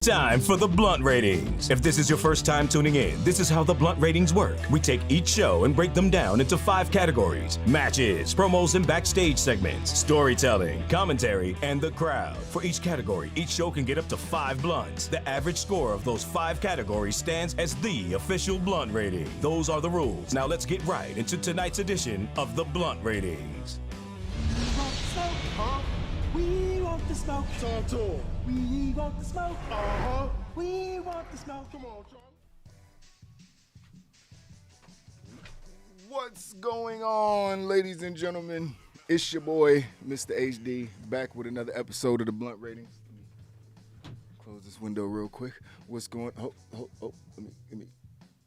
Time for the Blunt Ratings. If this is your first time tuning in, this is how the Blunt Ratings work. We take each show and break them down into 5 categories: matches, promos and backstage segments, storytelling, commentary, and the crowd. For each category, each show can get up to 5 blunts. The average score of those 5 categories stands as the official Blunt Rating. Those are the rules. Now let's get right into tonight's edition of the Blunt Ratings. We want the smoke. Talk to him. We want the smoke. We want the smoke. Come on, John. What's going on, ladies and gentlemen? It's your boy, Mr. HD, back with another episode of the Blunt Ratings. Close this window real quick. What's going on? Let me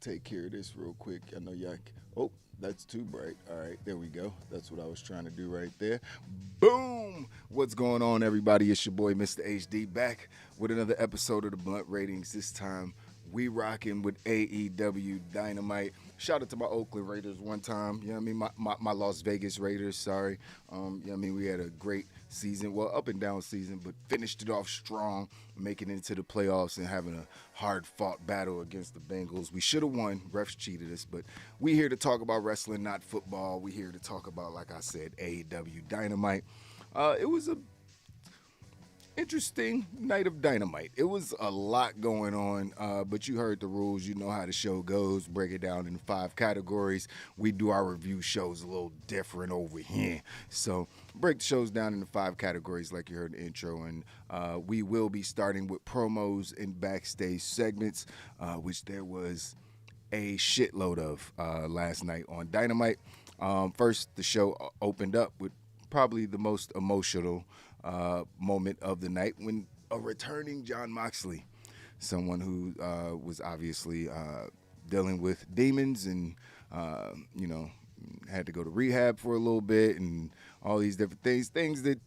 take care of this real quick. I know y'all. Oh, that's too bright. All right, there we go. That's what I was trying to do right there. Boom! What's going on, everybody? It's your boy, Mr. HD, back with another episode of the Blunt Ratings. This time, we rocking with AEW Dynamite. Shout out to my Oakland Raiders one time. You know what I mean? My Las Vegas Raiders, sorry. You know what I mean? We had a great season. Well, up and down season, but finished it off strong, making it into the playoffs and having a hard-fought battle against the Bengals. We should have won. Refs cheated us, but we here to talk about wrestling, not football. We here to talk about, like I said, AEW Dynamite. It was a interesting night of Dynamite. It was a lot going on, but you heard the rules. You know how the show goes. Break it down in 5 categories. We do our review shows a little different over here. So break the shows down into 5 categories like you heard in the intro, and we will be starting with promos and backstage segments, which there was a shitload of last night on Dynamite. First, the show opened up with probably the most emotional moment of the night when a returning Jon Moxley, someone who was obviously dealing with demons and, had to go to rehab for a little bit and all these different things that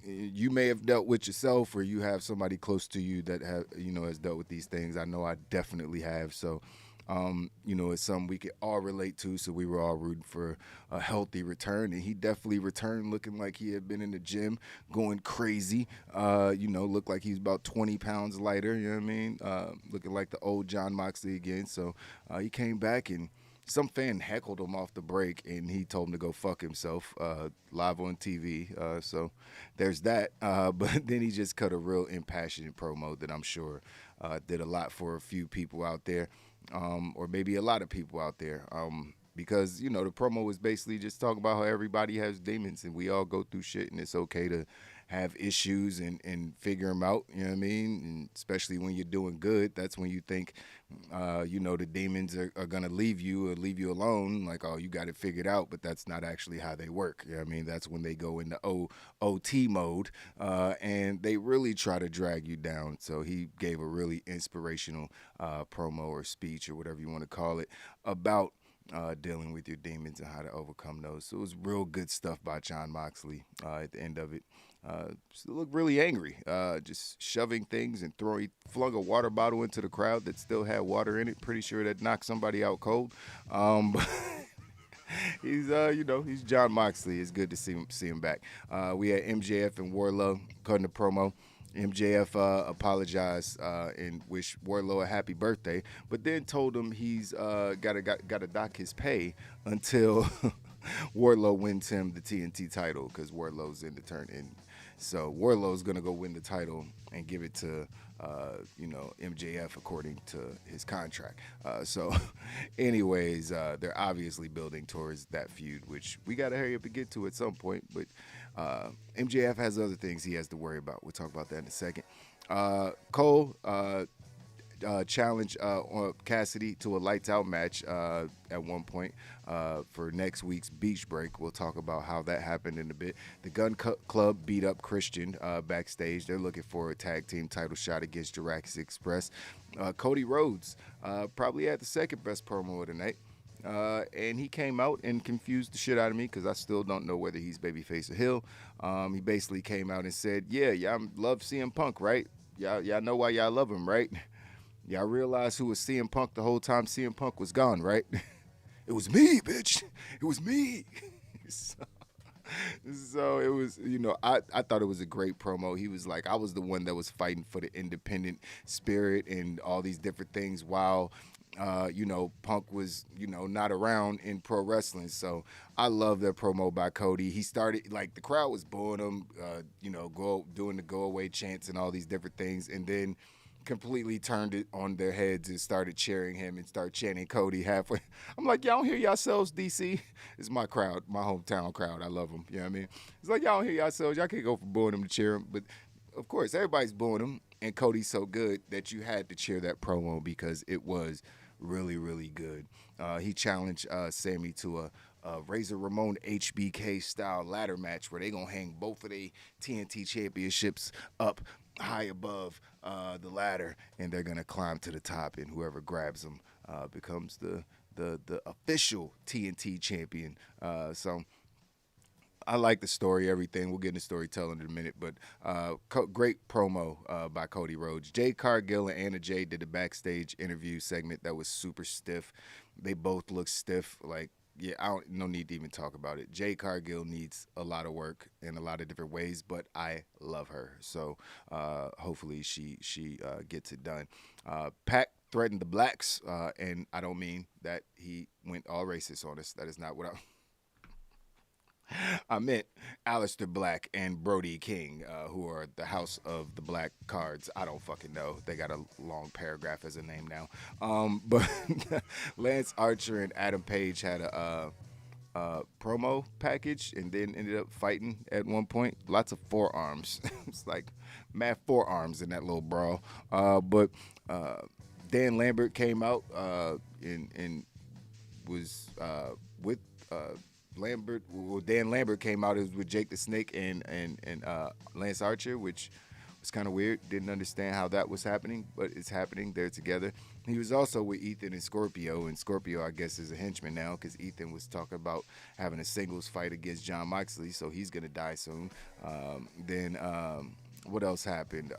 you may have dealt with yourself or you have somebody close to you that has dealt with these things. I know I definitely have. So, it's something we could all relate to, so we were all rooting for a healthy return, and he definitely returned looking like he had been in the gym, going crazy, looked like he was about 20 pounds lighter, you know what I mean, looking like the old Jon Moxley again, so he came back, and some fan heckled him off the break, and he told him to go fuck himself live on TV, so there's that, but then he just cut a real impassioned promo that I'm sure did a lot for a few people out there. Or maybe a lot of people out there, because, the promo was basically just talking about how everybody has demons and we all go through shit and it's okay to have issues and figure them out, you know what I mean? And especially when you're doing good, that's when you think, the demons are going to leave you or leave you alone, like, oh, you got it figured out, but that's not actually how they work, you know what I mean? That's when they go into OT mode, and they really try to drag you down. So he gave a really inspirational promo or speech or whatever you want to call it about dealing with your demons and how to overcome those. So it was real good stuff by Jon Moxley at the end of it. Looked really angry, just shoving things and he flung a water bottle into the crowd that still had water in it. Pretty sure that knocked somebody out cold. But he's, he's Jon Moxley. It's good to see him back. We had MJF and Wardlow cutting the promo. MJF apologized and wished Wardlow a happy birthday, but then told him he's got to dock his pay until Wardlow wins him the TNT title, because Wardlow's in the turn So Wardlow's gonna go win the title and give it to MJF according to his contract. So, anyways, they're obviously building towards that feud, which we gotta hurry up and get to at some point. But MJF has other things he has to worry about. We'll talk about that in a second. Cole challenged Cassidy to a lights out match at one point for next week's Beach Break. We'll talk about how that happened in a bit. The Gun Club beat up Christian backstage. They're looking for a tag team title shot against Jurassic Express. Cody Rhodes probably had the second best promo of the night. And he came out and confused the shit out of me because I still don't know whether he's babyface or heel. He basically came out and said, yeah, y'all love CM Punk, right? Y'all know why y'all love him, right? Y'all realize who was CM Punk the whole time CM Punk was gone, right? It was me, bitch. It was me. So it was, I thought it was a great promo. He was like, I was the one that was fighting for the independent spirit and all these different things while, Punk was, not around in pro wrestling. So I love that promo by Cody. He started, like, the crowd was booing him, doing the go away chants and all these different things. And then completely turned it on their heads and started cheering him and started chanting Cody halfway. I'm like, y'all don't hear yourselves, DC? It's my crowd, my hometown crowd. I love them. You know what I mean? It's like, y'all don't hear yourselves. Y'all can't go from booing him to cheer him. But, of course, everybody's booing him. And Cody's so good that you had to cheer that promo because it was really, really good. He challenged Sammy to a Razor Ramon HBK style ladder match where they going to hang both of their TNT championships up high above the ladder, and they're gonna climb to the top, and whoever grabs them becomes the official TNT champion. So I like the story, everything. We'll get into storytelling in a minute, but great promo by Cody Rhodes. Jay Cargill and Anna Jay did a backstage interview segment that was super stiff. They both look stiff, like. Yeah, no need to even talk about it. Jay Cargill needs a lot of work in a lot of different ways, but I love her. So hopefully she gets it done. Pac threatened the blacks, and I don't mean that he went all racist on us. That is not what I meant Aleister Black and Brody King, who are the House of the Black Cards. I don't fucking know. They got a long paragraph as a name now. But Lance Archer and Adam Page had a promo package and then ended up fighting at one point. Lots of forearms. It's like mad forearms in that little brawl. But Dan Lambert came out and was with Lambert. Well, Dan Lambert came out. It was with Jake the Snake and Lance Archer, which was kind of weird. Didn't understand how that was happening, but it's happening. They're together. He was also with Ethan and Scorpio I guess is a henchman now because Ethan was talking about having a singles fight against John Moxley, so he's gonna die soon. Then what else happened?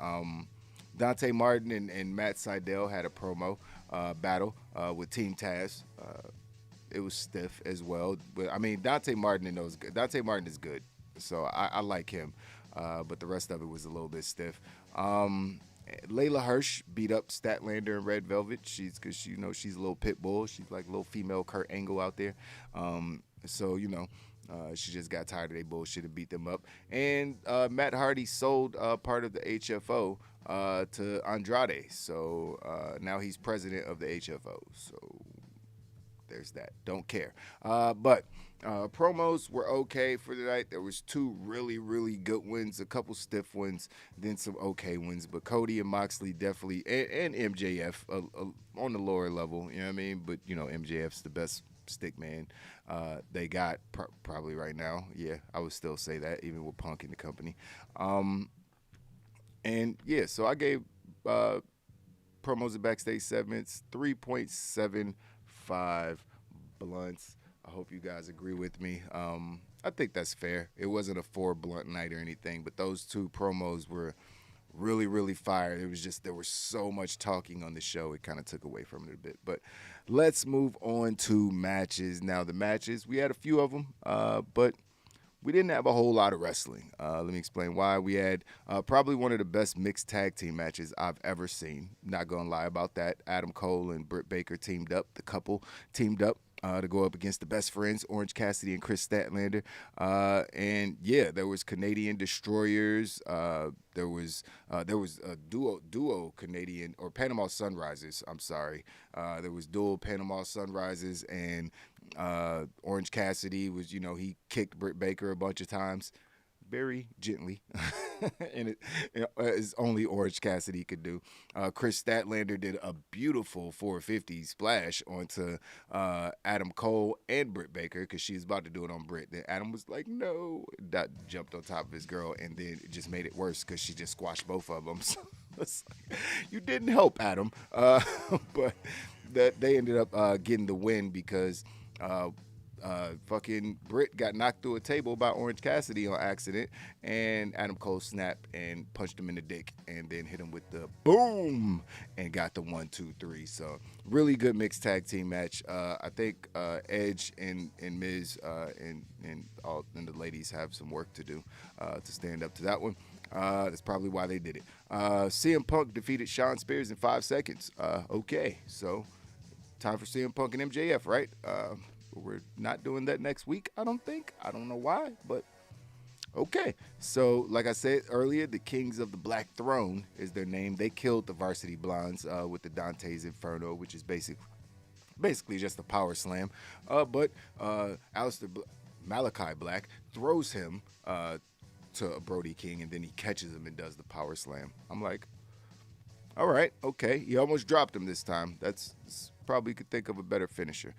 Dante Martin and Matt Sydal had a promo battle with Team Taz. It was stiff as well, but I mean Dante Martin is good, so I like him. But the rest of it was a little bit stiff. Layla Hirsch beat up Statlander in Red Velvet. She's a little pit bull. She's like a little female Kurt Angle out there. So she just got tired of their bullshit and beat them up. And Matt Hardy sold part of the HFO to Andrade, so now he's president of the HFO. So there's that. Don't care. But promos were okay for the night. There was two really, really good ones, a couple stiff ones, then some okay ones. But Cody and Moxley definitely, and MJF on the lower level, you know what I mean? But, MJF's the best stick man they got probably right now. Yeah, I would still say that, even with Punk in the company. And, yeah, so I gave promos and backstage segments 3.75 blunts. I hope you guys agree with me. I think that's fair. It wasn't a 4 blunt night or anything, but those two promos were really, really fire. It was just there was so much talking on the show. It kind of took away from it a bit. But let's move on to matches. Now, the matches, we had a few of them, but we didn't have a whole lot of wrestling. Let me explain why. We had probably one of the best mixed tag team matches I've ever seen. Not going to lie about that. Adam Cole and Britt Baker teamed up. The couple teamed up. to go up against the best friends, Orange Cassidy and Chris Statlander. And yeah, there was Canadian Destroyers. There was a duo Canadian or Panama Sunrises. I'm sorry. There was dual Panama Sunrises, and Orange Cassidy was, he kicked Britt Baker a bunch of times, very gently, and it is only Orange Cassidy could do. Chris Statlander did a beautiful 450 splash onto Adam Cole and Britt Baker because she was about to do it on Britt. Then Adam was like, no, that jumped on top of his girl, and then it just made it worse because she just squashed both of them. So it's like, you didn't help Adam, but that they ended up getting the win because fucking Britt got knocked through a table by Orange Cassidy on accident, and Adam Cole snapped and punched him in the dick and then hit him with the boom and got the 1, 2, 3. So really good mixed tag team match. I think Edge and Miz and the ladies have some work to do to stand up to that one. That's probably why they did it. CM Punk defeated Shawn Spears in 5 seconds. Okay, so time for CM Punk and MJF, right? We're not doing that next week, I don't think. I don't know why, but okay. So, like I said earlier, the Kings of the Black Throne is their name. They killed the Varsity Blondes with the Dante's Inferno, which is basically just a power slam. But Malachi Black throws him to Brody King, and then he catches him and does the power slam. I'm like, all right, okay. He almost dropped him this time. That's probably could think of a better finisher,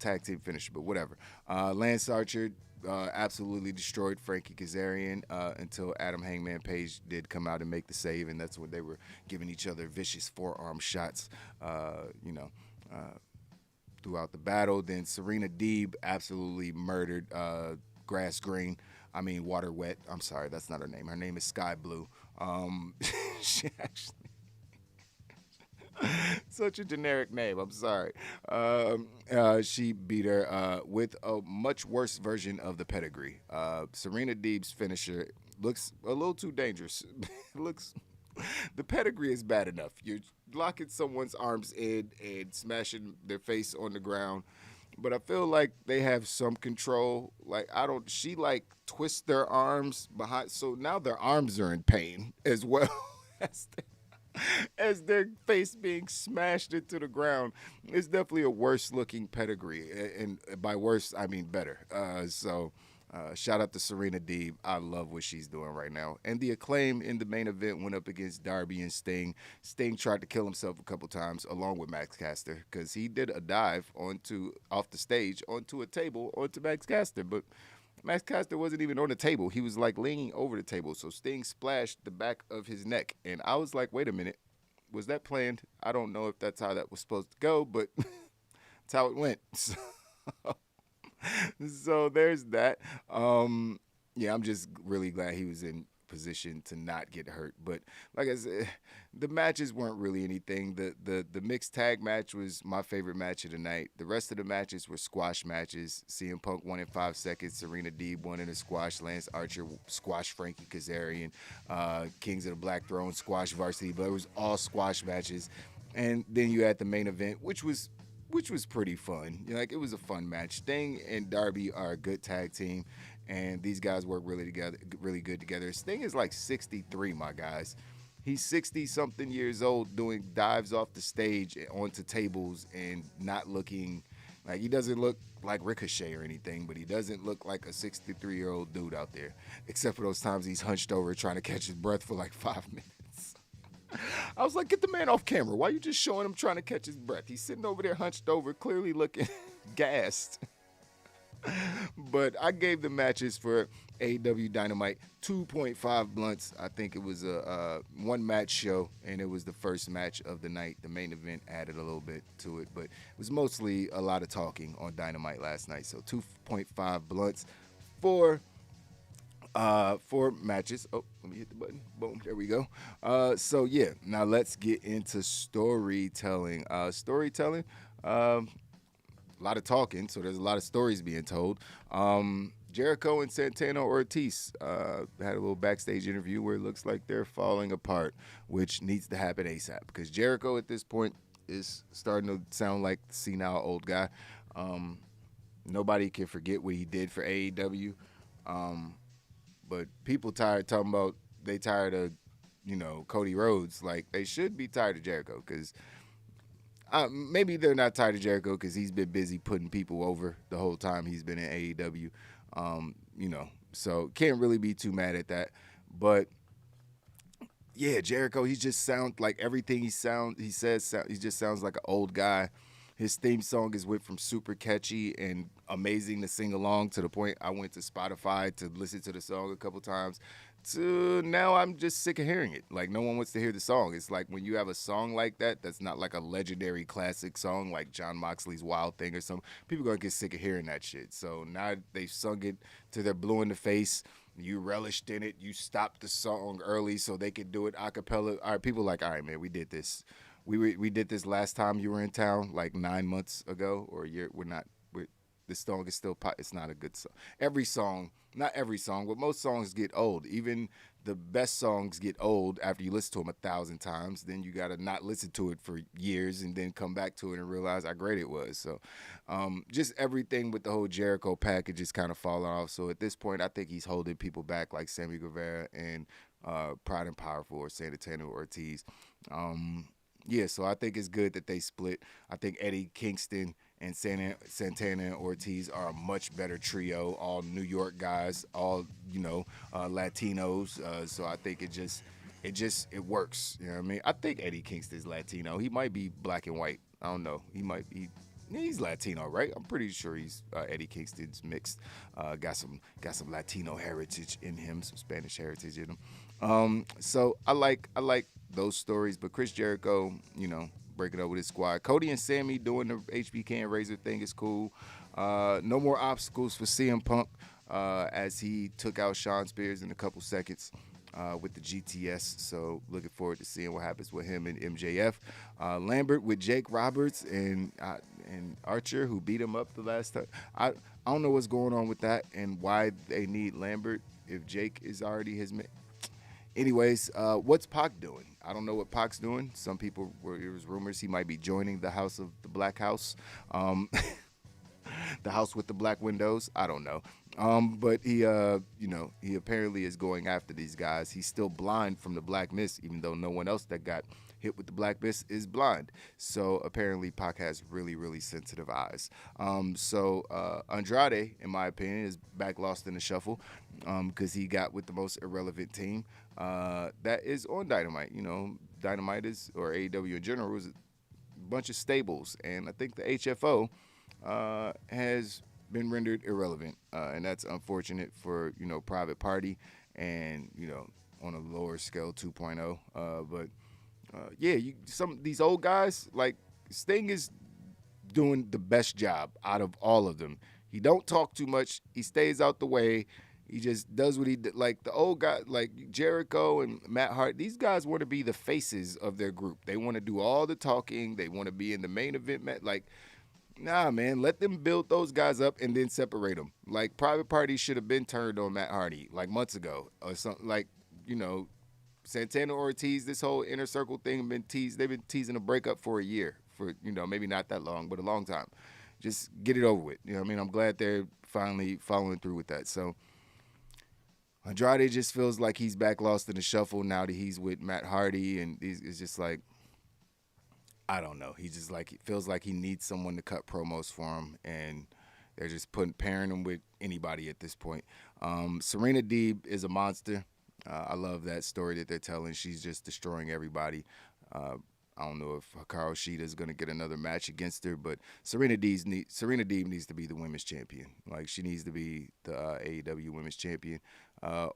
tag team finisher, but whatever. Lance Archer absolutely destroyed Frankie Kazarian until Adam Hangman Page did come out and make the save, and that's when they were giving each other vicious forearm shots, throughout the battle. Then Serena Deeb absolutely murdered Water Wet. I'm sorry, that's not her name. Her name is Sky Blue. She actually... Such a generic name. I'm sorry. She beat her with a much worse version of the pedigree. Serena Deeb's finisher looks a little too dangerous. The pedigree is bad enough. You're locking someone's arms in and smashing their face on the ground. But I feel like they have some control. She twists their arms behind. So now their arms are in pain as well as their face being smashed into the ground. It's definitely a worse looking pedigree, and by worse I mean better. So shout out to Serena Deeb. I love what she's doing right now. And the Acclaim in the main event went up against Darby and Sting. Sting tried to kill himself a couple times along with Max Caster because he did a dive off the stage onto a table onto Max Caster, but Max Caster wasn't even on the table. He was leaning over the table. So Sting splashed the back of his neck. And I was like, wait a minute. Was that planned? I don't know if that's how that was supposed to go, but that's how it went. So there's that. I'm just really glad he was in position to not get hurt. But like I said, the matches weren't really anything. The mixed tag match was my favorite match of the night. The rest of the matches were squash matches. CM Punk won in 5 seconds. Serena Deeb won in a squash. Lance Archer squashed Frankie Kazarian. Kings of the Black Throne squash Varsity, but it was all squash matches. And then you had the main event, which was pretty fun. It was a fun match. Sting and Darby are a good tag team, and these guys work really good together. Sting is 63, my guys. He's 60-something years old doing dives off the stage onto tables and not looking he doesn't look like Ricochet or anything, but he doesn't look like a 63-year-old dude out there, except for those times he's hunched over trying to catch his breath for 5 minutes. I was like, get the man off camera. Why are you just showing him trying to catch his breath? He's sitting over there hunched over, clearly looking gassed. But I gave the matches for AEW Dynamite 2.5 blunts. I think it was a one-match show, and it was the first match of the night. The main event added a little bit to it, but it was mostly a lot of talking on Dynamite last night. So 2.5 blunts for matches. Oh, let me hit the button. Boom, there we go. So yeah, now let's get into storytelling. A lot of talking, so there's a lot of stories being told. Jericho and Santana Ortiz had a little backstage interview where it looks like they're falling apart, which needs to happen ASAP because Jericho at this point is starting to sound like the senile old guy. Nobody can forget what he did for AEW. But people tired talking about they tired of, Cody Rhodes. Like, they should be tired of Jericho because maybe they're not tired of Jericho because he's been busy putting people over the whole time he's been in AEW. So can't really be too mad at that. But yeah, Jericho, he just sounds like everything he says, he just sounds like an old guy. His theme song is went from super catchy and amazing to sing along to the point I went to Spotify to listen to the song a couple times to now I'm just sick of hearing it. Like, no one wants to hear the song. It's like when you have a song like that's not like a legendary classic song like John Moxley's Wild Thing or something, people going to get sick of hearing that shit. So now they've sung it to their blue in the face. You relished in it. You stopped the song early so they could do it a cappella. All right, people like, all right, man, we did this. We did this last time you were in town, like 9 months ago or a year. This song is still pop. It's not a good song. Every song, not every song, but most songs get old. Even the best songs get old after you listen to them 1,000 times. Then you got to not listen to it for years and then come back to it and realize how great it was. So just everything with the whole Jericho package is kind of falling off. So at this point, I think he's holding people back like Sammy Guevara and Pride and Powerful or Santana Ortiz. Yeah, so I think it's good that they split. I think Eddie Kingston and Santana and Ortiz are a much better trio, all New York guys, all, Latinos. So I think it works. You know what I mean? I think Eddie Kingston's Latino. He might be black and white. I don't know. He's Latino, right? I'm pretty sure he's Eddie Kingston's mixed. Got some Latino heritage in him, some Spanish heritage in him. So I like those stories, but Chris Jericho, breaking up with his squad. Cody and Sammy doing the HBK and Razor thing is cool. No more obstacles for CM Punk as he took out Shawn Spears in a couple seconds with the GTS. So looking forward to seeing what happens with him and MJF. Lambert with Jake Roberts and Archer, who beat him up the last time. I don't know what's going on with that and why they need Lambert if Jake is already his man. Anyways, what's Pac doing? I don't know what Pac's doing. Some people there was rumors he might be joining the House of the Black House, the house with the black windows. I don't know. But he apparently is going after these guys. He's still blind from the black mist, even though no one else that got hit with the black mist is blind. So apparently Pac has really, really sensitive eyes. So Andrade, in my opinion, is back lost in the shuffle because he got with the most irrelevant team that is on Dynamite. Dynamite is, or AEW in general, is a bunch of stables. And I think the HFO has been rendered irrelevant. And that's unfortunate for, Private Party and, on a lower scale 2.0. But some of these old guys, like Sting is doing the best job out of all of them. He don't talk too much. He stays out the way. He just does what he did. Like the old guy, like Jericho and Matt Hart, these guys want to be the faces of their group. They want to do all the talking. They want to be in the main event. Like, nah, man, let them build those guys up and then separate them. Like Private Party should have been turned on Matt Hardy like months ago or something. Like, Santana Ortiz, this whole inner circle thing they've been teasing a breakup for a year, for maybe not that long, but a long time. Just get it over with. I'm glad they're finally following through with that. So Andrade just feels like he's back lost in the shuffle now that he's with Matt Hardy, and it's just like, I don't know. He just like, it feels like he needs someone to cut promos for him, and they're just pairing him with anybody at this point. Serena Deeb is a monster. I love that story that they're telling. She's just destroying everybody. I don't know if Hikaru Shida is going to get another match against her, but Serena Deeb needs to be the women's champion. Like, she needs to be the AEW women's champion,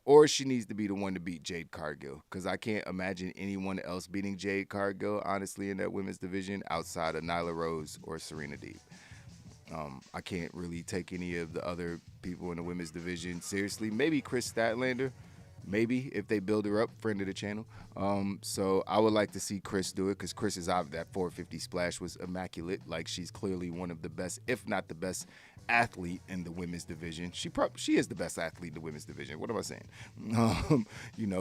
or she needs to be the one to beat Jade Cargill, because I can't imagine anyone else beating Jade Cargill, honestly, in that women's division outside of Nyla Rose or Serena Deeb. I can't really take any of the other people in the women's division seriously. Maybe Chris Statlander. Maybe if they build her up, friend of the channel. So I would like to see Chris do it because Chris is out. That 450 splash was immaculate. Like, she's clearly one of the best, if not the best, athlete in the women's division. She is the best athlete in the women's division. What am I saying?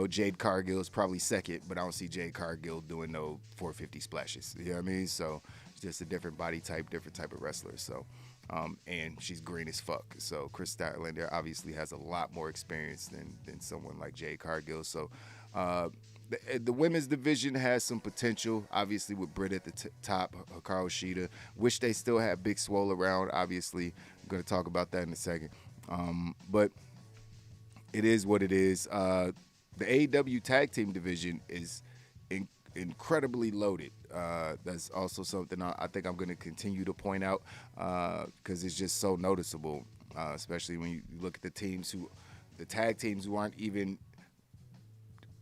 Jade Cargill is probably second, but I don't see Jade Cargill doing no 450 splashes. You know what I mean? So it's just a different body type, different type of wrestler. So And she's green as fuck. So Chris Statlander obviously has a lot more experience than someone like Jade Cargill. So the women's division has some potential, obviously, with Britt at the top, Hikaru Shida. Wish they still had Big Swole around, obviously. I'm going to talk about that in a second. But it is what it is. The AEW tag team division is incredibly loaded. That's also something I think I'm going to continue to point out because it's just so noticeable, especially when you look at the tag teams who aren't even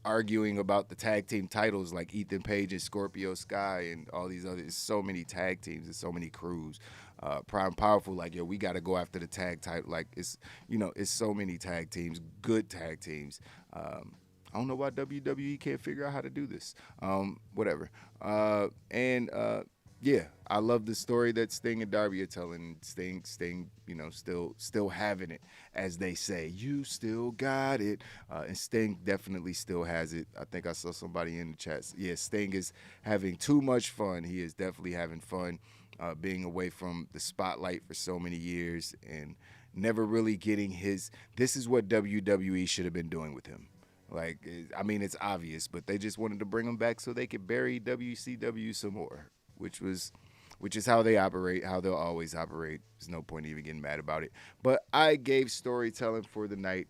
arguing about the tag team titles, like Ethan Page and Scorpio Sky and all these others. So many tag teams and so many crews. Prime Powerful, like, yo, we got to go after the tag title. Like, it's so many tag teams, good tag teams. I don't know why WWE can't figure out how to do this. Whatever. Yeah, I love the story that Sting and Darby are telling. Sting, still having it, as they say. You still got it. And Sting definitely still has it. I think I saw somebody in the chat. Yeah, Sting is having too much fun. He is definitely having fun being away from the spotlight for so many years and never really getting his. This is what WWE should have been doing with him. Like, I mean, it's obvious, but they just wanted to bring him back so they could bury WCW some more. Which is how they operate, how they'll always operate. There's no point even getting mad about it. But I gave storytelling for the night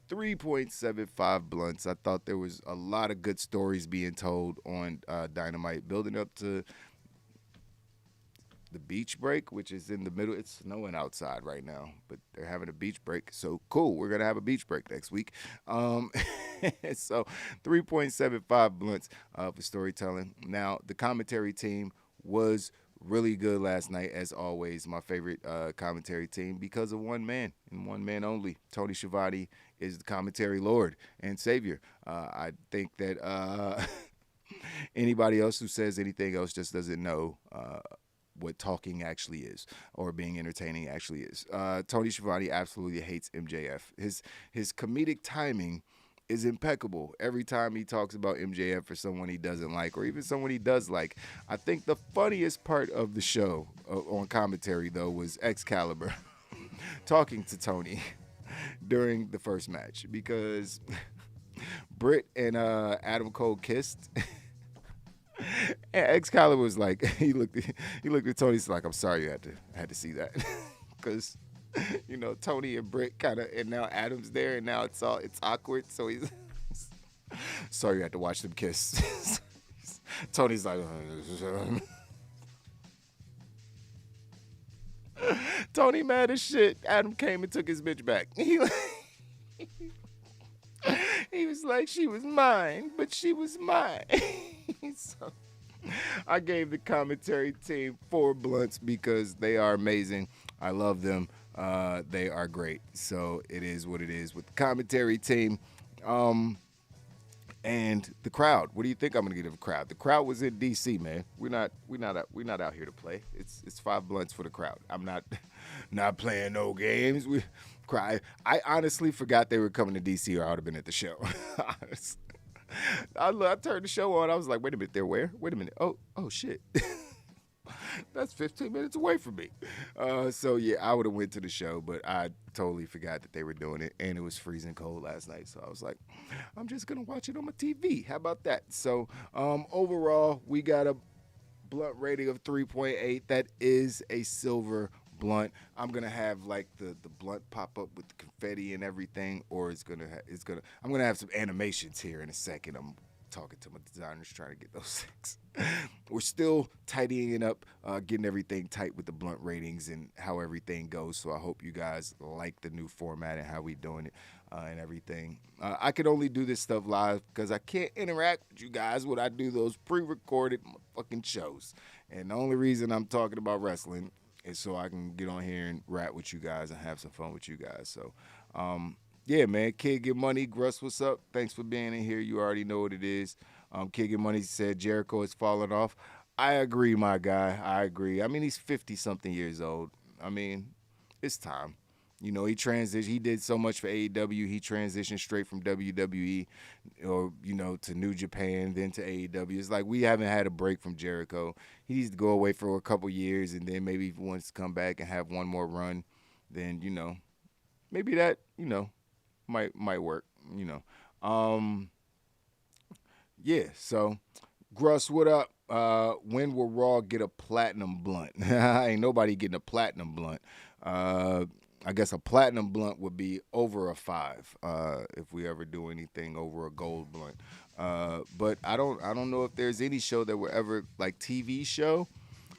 3.75 blunts. I thought there was a lot of good stories being told on Dynamite, building up to the beach break, which is in the middle. It's snowing outside right now, but they're having a beach break. So cool. We're going to have a beach break next week. So 3.75 blunts for storytelling. Now, the commentary team was really good last night, as always. My favorite commentary team because of one man and one man only. Tony Schiavone is the commentary lord and savior. I think that anybody else who says anything else just doesn't know what talking actually is or being entertaining actually is. Tony Schiavone absolutely hates MJF. His comedic timing is impeccable every time he talks about MJF for someone he doesn't like or even someone he does like. I think the funniest part of the show on commentary, though, was Excalibur talking to Tony during the first match because Britt and Adam Cole kissed. And Excalibur was like, he looked at Tony. He's like, I'm sorry you had to see that, because Tony and Britt kind of, and now Adam's there, and now it's awkward. So he's sorry you had to watch them kiss. Tony's like, Tony mad as shit. Adam came and took his bitch back. He was like, she was mine, but she was mine. So I gave the commentary team 4 blunts because they are amazing. I love them. They are great. So it is what it is with the commentary team. And the crowd. What do you think I'm gonna get of the crowd? The crowd was in DC, man. We're not out here to play. It's 5 blunts for the crowd. I'm not playing no games. I honestly forgot they were coming to DC, or I would have been at the show. I turned the show on. I was like, wait a minute, they're where? Wait a minute. Oh shit. That's 15 minutes away from me. So yeah, I would have went to the show, but I totally forgot that they were doing it, and it was freezing cold last night. So I was like, I'm just gonna watch it on my TV. How about that? So overall, we got a blunt rating of 3.8. That is a silver blunt. I'm gonna have like the blunt pop up with the confetti and everything, or I'm gonna have some animations here in a second. I'm talking to my designers trying to get those things. We're still tidying it up, getting everything tight with the blunt ratings and how everything goes. So I hope you guys like the new format and how we doing it and everything. I could only do this stuff live because I can't interact with you guys when I do those pre-recorded fucking shows. And the only reason I'm talking about wrestling is so I can get on here and rap with you guys and have some fun with you guys. So, yeah, man, Kid Get Money, Gruss, what's up? Thanks for being in here. You already know what it is. Kid Get Money said Jericho has fallen off. I agree, my guy. I agree. I mean, he's 50-something years old. I mean, it's time. You know, he transitioned. He did so much for AEW. He transitioned straight from WWE, or to New Japan, then to AEW. It's like we haven't had a break from Jericho. He needs to go away for a couple years, and then maybe if he wants to come back and have one more run, then maybe that might work. Yeah. So, Gruss, what up? When will Raw get a platinum blunt? Ain't nobody getting a platinum blunt. I guess a platinum blunt would be over a 5 if we ever do anything over a gold blunt. But I don't know if there's any show that will ever, like TV show.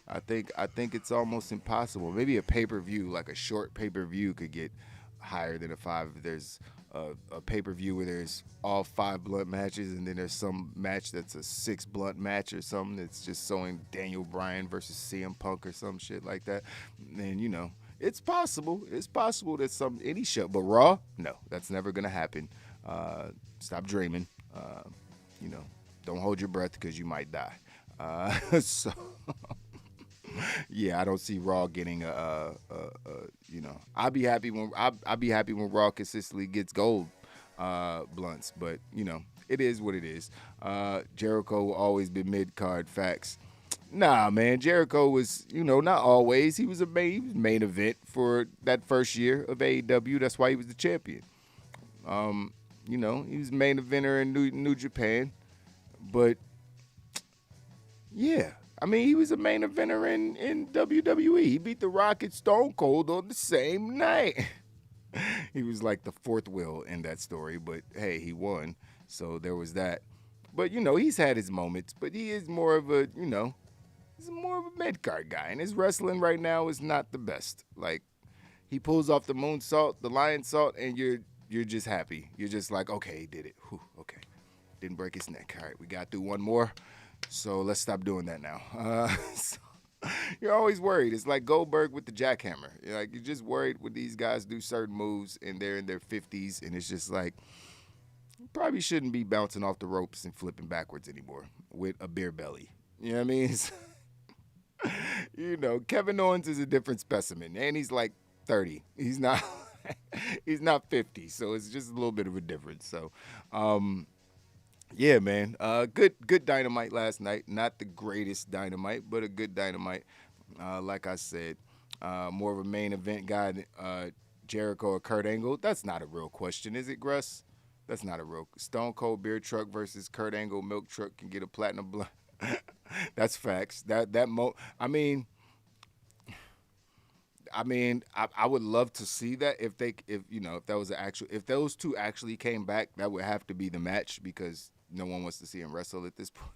I think it's almost impossible. Maybe a pay-per-view, like a short pay-per-view, could get higher than a 5 if there's a pay-per-view where there's all 5 blunt matches, and then there's some match that's a 6 blunt match or something that's just showing Daniel Bryan versus CM Punk or some shit like that. And it's possible. It's possible that any show, but Raw, no, that's never gonna happen. Stop dreaming. Don't hold your breath because you might die. So. Yeah, I don't see Raw getting I'll be happy when Raw consistently gets gold blunts, but it is what it is. Jericho will always be mid-card, facts. Nah, man, Jericho was, not always. He was main event for that first year of AEW. That's why he was the champion. He was main eventer in New Japan, but yeah. I mean, he was a main eventer in WWE. He beat The Rock and Stone Cold on the same night. He was like the fourth wheel in that story, but hey, he won. So there was that. But, he's had his moments, but he is more of a, he's more of a mid-card guy. And his wrestling right now is not the best. Like, he pulls off the moonsault, the lion salt, and you're just happy. You're just like, okay, he did it. Whew, okay. Didn't break his neck. All right, we got through one more. So let's stop doing that now. So you're always worried. It's like Goldberg with the jackhammer. You're just worried when these guys do certain moves and they're in their 50s, and it's just like, you probably shouldn't be bouncing off the ropes and flipping backwards anymore with a beer belly. You know what I mean? Kevin Owens is a different specimen, and he's like 30. He's not 50, so it's just a little bit of a difference. So, yeah, man. Good Dynamite last night. Not the greatest Dynamite, but a good Dynamite. Like I said, more of a main event guy, Jericho or Kurt Angle. That's not a real question, is it, Gruss? That's not a real. Stone Cold Beer Truck versus Kurt Angle Milk Truck can get a platinum blunt. That's facts. I would love to see that if those two actually came back, that would have to be the match because no one wants to see him wrestle at this point.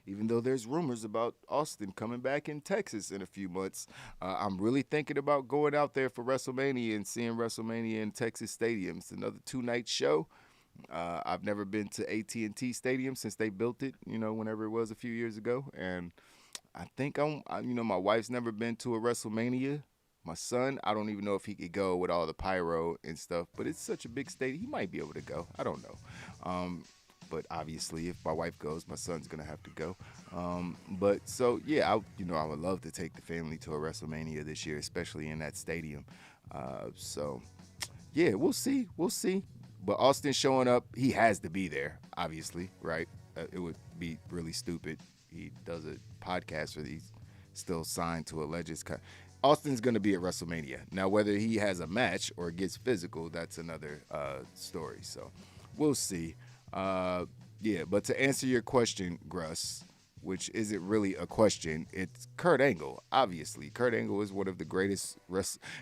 Even though there's rumors about Austin coming back in Texas in a few months, I'm really thinking about going out there for WrestleMania and seeing WrestleMania in Texas Stadium. It's another 2-night show. I've never been to AT&T Stadium since they built it, whenever it was a few years ago, and I think my wife's never been to a WrestleMania. My son, I don't even know if he could go with all the pyro and stuff, but it's such a big stadium. He might be able to go. I don't know. But obviously, if my wife goes, my son's going to have to go. But so, yeah, I would love to take the family to a WrestleMania this year, especially in that stadium. So, yeah, we'll see. We'll see. But Austin showing up, he has to be there, obviously, right? It would be really stupid. He does a podcast where he's still signed to a Legends. Austin's going to be at WrestleMania. Now, whether he has a match or gets physical, that's another story. So we'll see. Yeah, but to answer your question, Gruss, which isn't really a question, it's Kurt Angle. Obviously, Kurt Angle is one of the greatest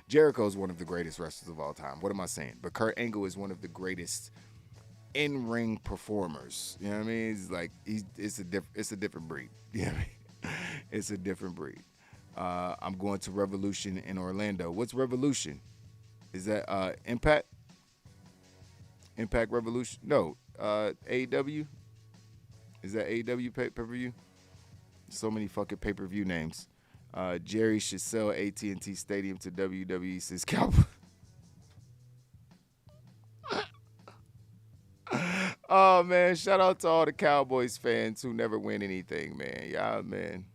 Jericho is one of the greatest wrestlers of all time. What am I saying? But Kurt Angle is one of the greatest in-ring performers. You know what I mean? It's like it's a different breed. You know what I mean? It's a different breed. I'm going to Revolution in Orlando. What's Revolution? Is that Impact? Impact Revolution? No. AEW? Is that AEW pay-per-view? So many fucking pay-per-view names. Jerry should sell AT&T Stadium to WWE since Cowboys. Oh, man, shout out to all the Cowboys fans who never win anything, man.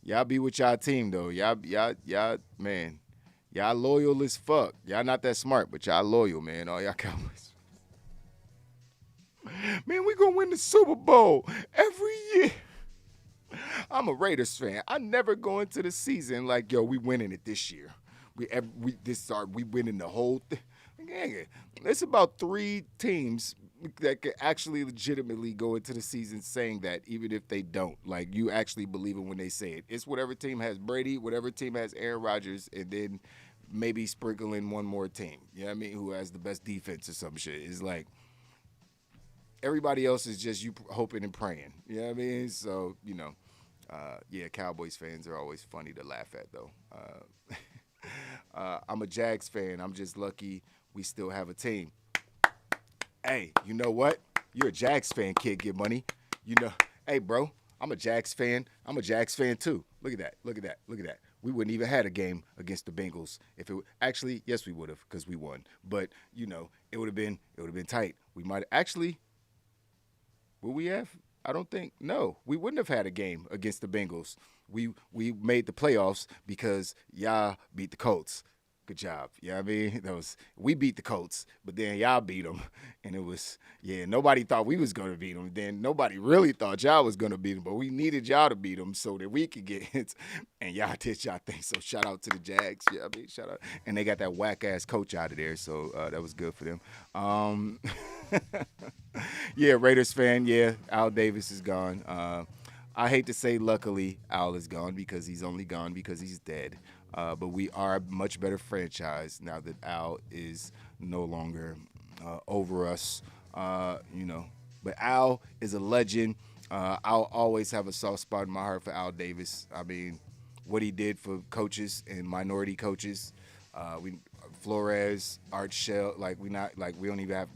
Y'all be with y'all team, though. Y'all, man. Y'all loyal as fuck. Y'all not that smart, but y'all loyal, man. All y'all Cowboys. Man, we gonna win the Super Bowl every year. I'm a Raiders fan. I never go into the season like, yo, we winning it this year. We winning the whole thing. It's about 3 teams that could actually legitimately go into the season saying that, even if they don't. Like, you actually believe it when they say it. It's whatever team has Brady, whatever team has Aaron Rodgers, and then maybe sprinkle in one more team. You know what I mean? Who has the best defense or some shit. It's like everybody else is just you hoping and praying. You know what I mean? So, yeah, Cowboys fans are always funny to laugh at, though. I'm a Jags fan. I'm just lucky we still have a team. Hey, you know what? You're a Jags fan, kid. Get money. Hey, bro, I'm a Jags fan. I'm a Jags fan, too. Look at that. Look at that. Look at that. We wouldn't even had a game against the Bengals if it actually, yes, we would have because we won. But, it would have been tight. We might actually, will we have? I don't think. No, we wouldn't have had a game against the Bengals. We made the playoffs because y'all beat the Colts. Good job. You know what I mean? We beat the Colts, but then y'all beat them. And it was, nobody thought we was going to beat them. Then nobody really thought y'all was going to beat them, but we needed y'all to beat them so that we could get hits. And y'all did y'all thing. So shout out to the Jags. Yeah, I mean, shout out. And they got that whack-ass coach out of there, so that was good for them. Yeah, Raiders fan, Al Davis is gone. I hate to say luckily Al is gone because he's only gone because he's dead. But we are a much better franchise now that Al is no longer over us, But Al is a legend. I'll always have a soft spot in my heart for Al Davis. I mean, what he did for coaches and minority coaches. Flores, Art Shell, we don't even have,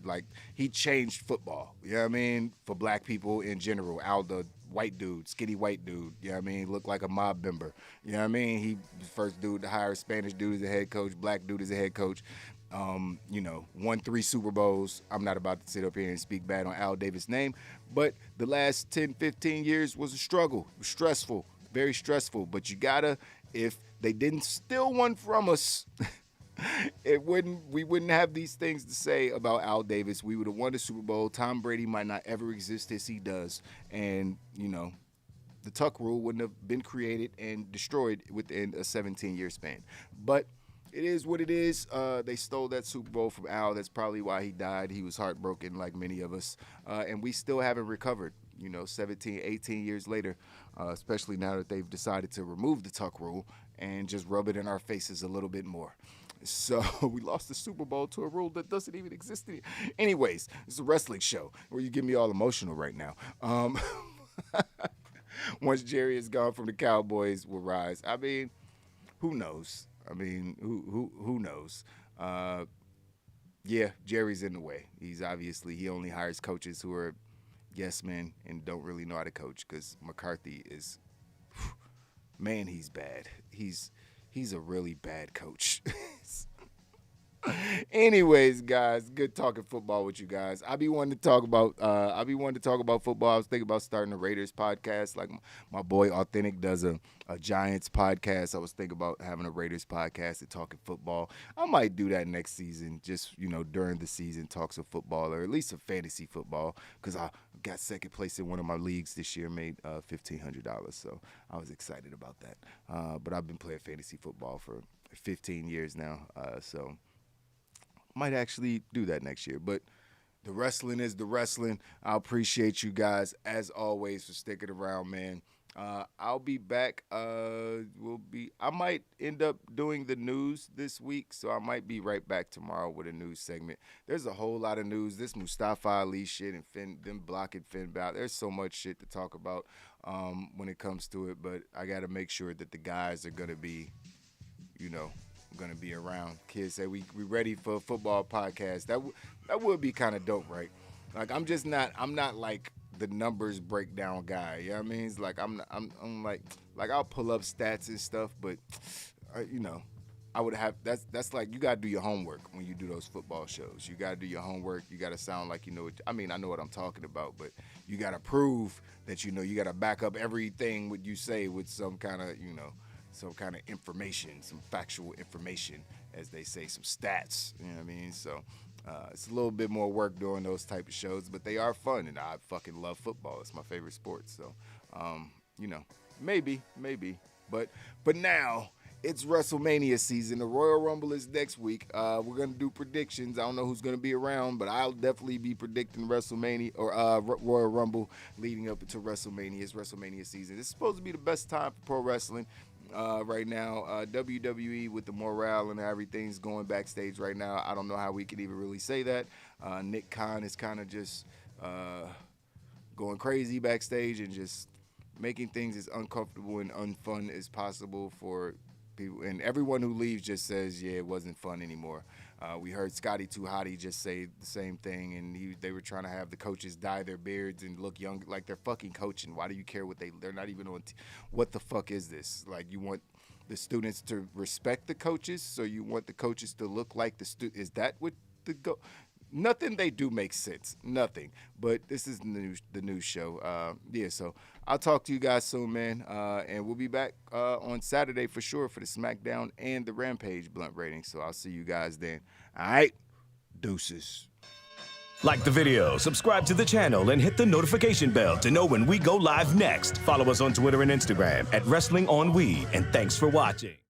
he changed football, you know what I mean, for black people in general. Al, the white dude, skinny white dude, you know what I mean, looked like a mob member, you know what I mean, he was the first dude to hire a Spanish dude as a head coach, black dude as a head coach, won 3 Super Bowls. I'm not about to sit up here and speak bad on Al Davis' name, but the last 10, 15 years was a struggle, it was stressful, very stressful, but you gotta, if they didn't steal one from us, we wouldn't have these things to say about Al Davis. We would have won the Super Bowl. Tom Brady might not ever exist as he does. And, the Tuck rule wouldn't have been created and destroyed within a 17-year span. But it is what it is. They stole that Super Bowl from Al. That's probably why he died. He was heartbroken like many of us. And we still haven't recovered, 17, 18 years later, especially now that they've decided to remove the Tuck rule and just rub it in our faces a little bit more. So we lost the Super Bowl to a rule that doesn't even exist anymore. Anyways, it's a wrestling show where you get me all emotional right now. Once Jerry is gone from the Cowboys, will rise. I mean, who knows? Who knows? Yeah, Jerry's in the way. He only hires coaches who are yes men and don't really know how to coach because McCarthy is, man, he's bad. He's a really bad coach. Anyways, guys, good talking football with you guys. I be wanting to talk about football. I was thinking about starting a Raiders podcast. Like my boy Authentic does a Giants podcast. I was thinking about having a Raiders podcast and talking football. I might do that next season, just during the season, talk some football or at least some fantasy football because I got second place in one of my leagues this year, made $1,500. So I was excited about that. But I've been playing fantasy football for 15 years now, so might actually do that next year. But the wrestling is the wrestling. I appreciate you guys as always for sticking around, man. I'll be back. I might end up doing the news this week, so I might be right back tomorrow with a news segment. There's a whole lot of news. This Mustafa Ali shit and them blocking Finn Balor. There's so much shit to talk about when it comes to it, but I got to make sure that the guys are going to be, going to be around. Kids say we ready for a football podcast. That would be kind of dope, right? Like I'm not like the numbers breakdown guy. You know what I mean? It's like I'm like I'll pull up stats and stuff, but I would have that's like you gotta do your homework when you do those football shows. You gotta do your homework. You gotta sound like I know what I'm talking about, but you gotta prove that you gotta back up everything what you say with some kind of some kind of information, some factual information, as they say, some stats. You know what I mean? So it's a little bit more work doing those type of shows, but they are fun, and I fucking love football. It's my favorite sport. So, you know, maybe. But now it's WrestleMania season. The Royal Rumble is next week. We're going to do predictions. I don't know who's going to be around, but I'll definitely be predicting WrestleMania or Royal Rumble leading up to WrestleMania. It's WrestleMania season. It's supposed to be the best time for pro wrestling right now. WWE, with the morale and everything's going backstage right now. I don't know how we could even really say that. Nick Khan is kind of just going crazy backstage and just making things as uncomfortable and unfun as possible for people. And everyone who leaves just says, yeah, it wasn't fun anymore. We heard Scotty 2 Hotty just say the same thing, and they were trying to have the coaches dye their beards and look young, like they're fucking coaching. Why do you care what they're not even on? What the fuck is this? Like, you want the students to respect the coaches, so you want the coaches to look like the student? Is that what Nothing they do makes sense. Nothing. But this is the news show. Yeah, so I'll talk to you guys soon, man. And we'll be back on Saturday for sure for the SmackDown and the Rampage blunt rating. So I'll see you guys then. All right? Deuces. Like the video, subscribe to the channel, and hit the notification bell to know when we go live next. Follow us on Twitter and Instagram at Wrestling on We, and thanks for watching.